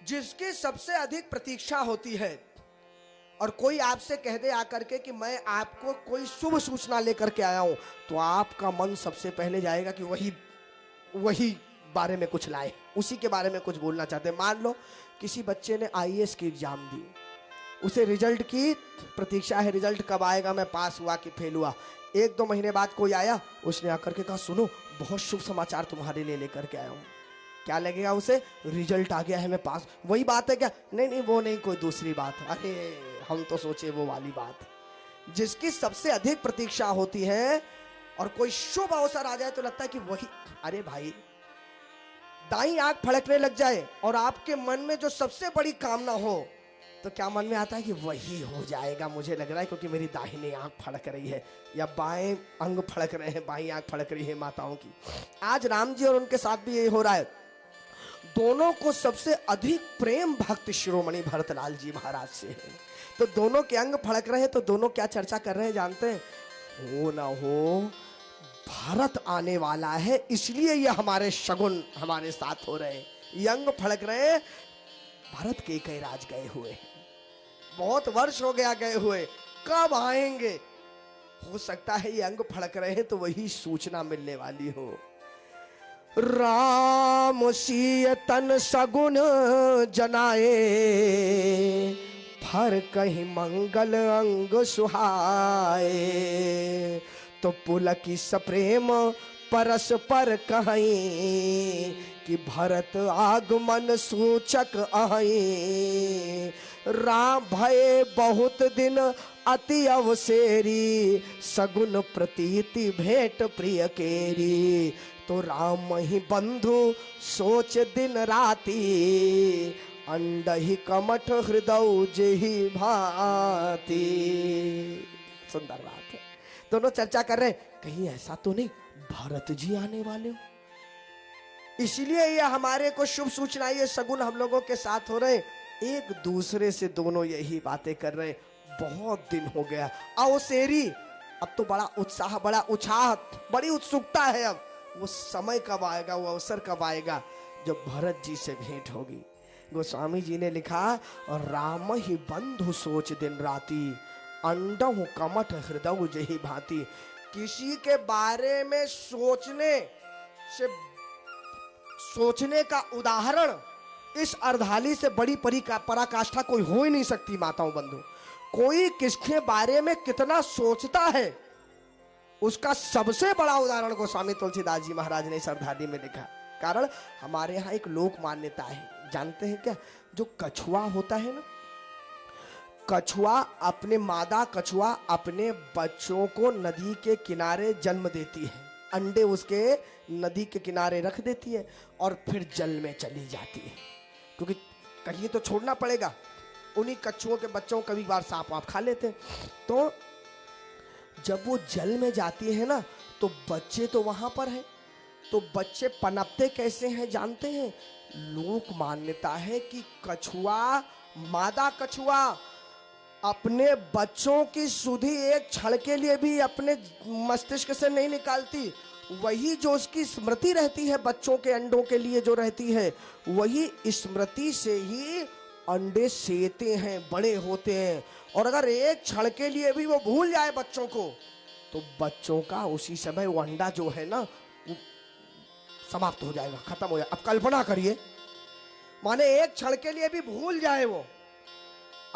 जिसकी सबसे अधिक प्रतीक्षा होती है और कोई आपसे कह दे आकर के कि मैं आपको कोई शुभ सूचना लेकर के आया हूं, तो आपका मन सबसे पहले जाएगा कि वही वही बारे में कुछ लाए, उसी के बारे में कुछ बोलना चाहते हैं। मान लो किसी बच्चे ने आईएएस की एग्जाम दी, उसे रिजल्ट की प्रतीक्षा है, रिजल्ट कब आएगा, मैं पास हुआ कि फेल हुआ। 1-2 महीने बाद कोई आया, उसने आकर के कहा सुनो बहुत शुभ समाचार तुम्हारे लिए लेकर के आया हूं। क्या लगेगा उसे? रिजल्ट आ गया है, मैं पास। वही बात है क्या? नहीं नहीं, वो नहीं, कोई दूसरी बात। अरे हम तो सोचे वो वाली बात। जिसकी सबसे अधिक प्रतीक्षा होती है और कोई शुभ अवसर आ जाए तो लगता है कि वही। अरे भाई, दाई आंख फड़कने लग जाए और आपके मन में जो सबसे बड़ी कामना हो, तो क्या मन में आता है कि वही हो जाएगा, मुझे लग रहा है, क्योंकि मेरी दाहिनी आंख फड़क रही है या बाएं अंग फड़क रहे हैं, बाई आंख फड़क रही है माताओं की। आज राम जी और उनके साथ भी यही हो रहा है। दोनों को सबसे अधिक प्रेम भक्त शिरोमणि भरतलाल जी महाराज से है, तो दोनों के अंग फड़क रहे हैं। तो दोनों क्या चर्चा कर रहे हैं जानते हैं? हो ना हो, भारत आने वाला है, इसलिए ये हमारे शगुन हमारे साथ हो रहे हैं। ये अंग फड़क रहे हैं। भारत के कई राज गए हुए, बहुत वर्ष हो गया गए हुए, कब आएंगे? हो सकता है ये अंग फड़क रहे हैं तो वही सूचना मिलने वाली हो। राम सिय तन सगुन जनाए, फर कहीं मंगल अंग सुहाए। तो पुलकी सप्रेम परस्पर कहीं, कि भरत आगमन सूचक आई। राम भये बहुत दिन अति अवसेरी, सगुन प्रतीति भेंट प्रिय केरी। तो राम ही बंधु सोच दिन राती, अंडहि कमठ हृदय जेहि भांति। सुंदर बात है। दोनों चर्चा कर रहे हैं, कहीं ऐसा तो नहीं भरत जी आने वाले हो, इसलिए ये हमारे को शुभ सूचना, ये सगुन हम लोगों के साथ हो रहे। एक दूसरे से दोनों यही बातें कर रहे। बहुत दिन हो गया अवसेरी, अब तो बड़ा उत्साह, बड़ा उत्साह, बड़ी उत्सुकता है। अब वो समय कब आएगा, वो अवसर कब आएगा जब भरत जी से भेंट होगी। गोस्वामी जी ने लिखा, राम ही बंधु सोच दिन राती, अंडहु कमठ हृदय जेहि भांति। किसी के बारे में सोचने का उदाहरण इस अर्धाली से बड़ी पराकाष्ठा कोई हो ही नहीं सकती। माताओं बंधु, कोई किसके बारे में कितना सोचता है, उसका सबसे बड़ा उदाहरण गोस्वामी तुलसीदास जी महाराज ने इस अर्धाली में लिखा। कारण हमारे यहाँ एक लोक मान्यता है, जानते हैं क्या? जो कछुआ होता है ना, कछुआ अपने मादा कछुआ अपने बच्चों को नदी के किनारे जन्म देती है, अंडे उसके नदी के किनारे रख देती है और फिर जल में चली जाती है, क्योंकि कहीं तो छोड़ना पड़ेगा। उन्हीं कछुओं के बच्चों को कभी बार सांप वाप खा लेते हैं। तो जब वो जल में जाती है ना, तो बच्चे तो वहां पर है, तो बच्चे पनपते कैसे हैं जानते हैं? लोक मान्यता है कि कछुआ, मादा कछुआ अपने बच्चों की सुधि एक क्षण के लिए भी अपने मस्तिष्क से नहीं निकालती। वही जो उसकी स्मृति रहती है बच्चों के अंडों के लिए जो रहती है, वही स्मृति से ही अंडे सेते हैं, बड़े होते हैं। और अगर एक क्षण के लिए भी वो भूल जाए बच्चों को, तो बच्चों का उसी समय वो अंडा जो है ना, समाप्त हो जाएगा, खत्म हो जाएगा। अब कल्पना करिए, माने एक क्षण के लिए भी भूल जाए वो।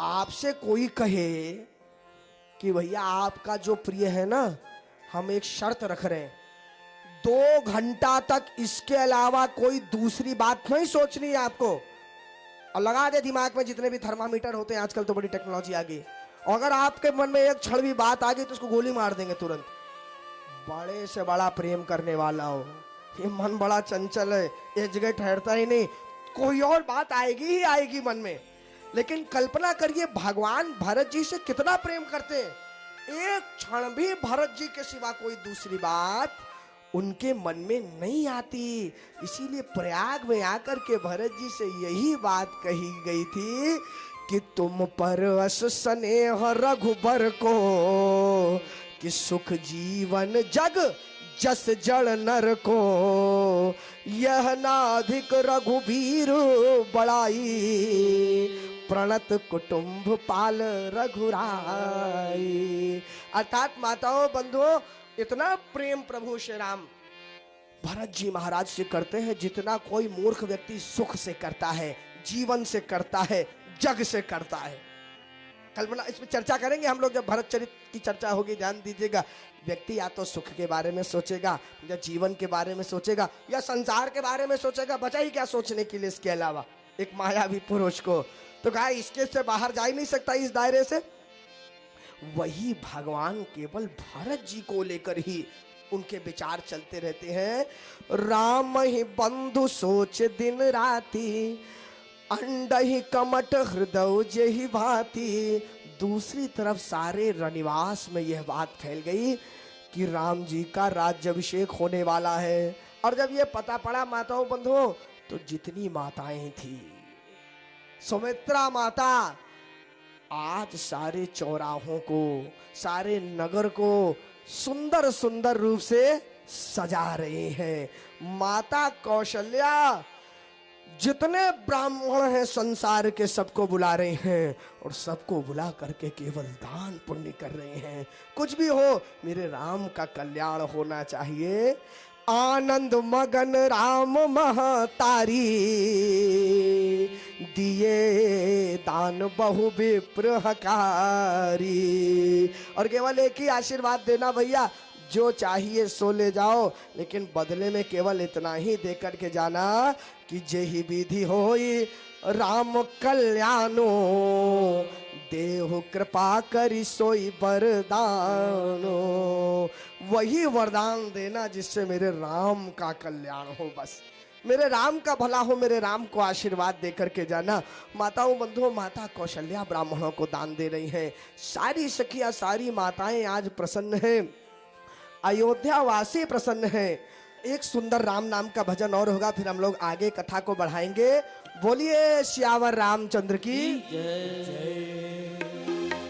आपसे कोई कहे कि भैया आपका जो प्रिय है ना, हम एक शर्त रख रहे हैं, 2 घंटा तक इसके अलावा कोई दूसरी बात नहीं सोचनी है आपको, और लगा दे दिमाग में जितने भी थर्मामीटर होते हैं, आजकल तो बड़ी टेक्नोलॉजी आ गई, और अगर आपके मन में एक क्षण भी बात आ गई तो उसको गोली मार देंगे तुरंत। बड़े से बड़ा प्रेम करने वाला हो, ये मन बड़ा चंचल है, एक जगह ठहरता ही नहीं, कोई और बात आएगी ही आएगी मन में। लेकिन कल्पना करिए, भगवान भरत जी से कितना प्रेम करते हैं, एक क्षण भी भरत जी के सिवा कोई दूसरी बात उनके मन में नहीं आती। इसीलिए प्रयाग में आकर के भरत जी से यही बात कही गई थी कि तुम पर अस स्नेह रघुबर को, कि सुख जीवन जग जस जड़ नर को यह नाधिक रघुबीर बड़ाई, प्रणत कुटुंब पाल रघुराई। अर्थात माताओं बंधुओं, इतना प्रेम प्रभु श्री राम भरत जी महाराज से करते हैं जितना कोई मूर्ख व्यक्ति सुख से करता है, जीवन से करता है, जग से करता है। कल्पना, इसमें चर्चा करेंगे हम लोग जब भरत चरित्र की चर्चा होगी, ध्यान दीजिएगा। व्यक्ति या तो सुख के बारे में सोचेगा, या जीवन के बारे में सोचेगा, या संसार के बारे में सोचेगा। बचा ही क्या सोचने के लिए इसके अलावा एक मायावी पुरुष को। तो कहा इसके से बाहर जा ही नहीं सकता इस दायरे से। वही भगवान केवल भरत जी को लेकर ही उनके विचार चलते रहते हैं। राम ही बंधु सोच दिन राती, अंडहि कमट हृदय जेहि भांति। दूसरी तरफ सारे रनिवास में यह बात फैल गई कि राम जी का राज्याभिषेक होने वाला है। और जब यह पता पड़ा माताओं बंधुओं, तो जितनी माताएं थी, सुमित्रा माता आज सारे चौराहों को, सारे नगर को सुंदर सुंदर रूप से सजा रहे हैं। माता कौशल्या जितने ब्राह्मण हैं संसार के सबको बुला रहे हैं, और सबको बुला करके केवल दान पुण्य कर रहे हैं। कुछ भी हो, मेरे राम का कल्याण होना चाहिए। आनंद मगन राम महतारी, दिए दान बहु विप्र हकारी। और केवल एक ही आशीर्वाद देना, भैया जो चाहिए सो ले जाओ, लेकिन बदले में केवल इतना ही देकर के जाना कि जेहि विधि होई राम कल्याणो, देहु कृपा करी सोई वरदानो। वही वरदान देना जिससे मेरे राम का कल्याण हो, बस मेरे राम का भला हो, मेरे राम को आशीर्वाद देकर के जाना। माताओं बंधुओं, माता कौशल्या ब्राह्मणों को दान दे रही हैं। सारी सखियां, सारी माताएं आज प्रसन्न हैं, अयोध्या वासी प्रसन्न हैं। एक सुंदर राम नाम का भजन और होगा, फिर हम लोग आगे कथा को बढ़ाएंगे। बोलिए सियावर रामचंद्र की जय।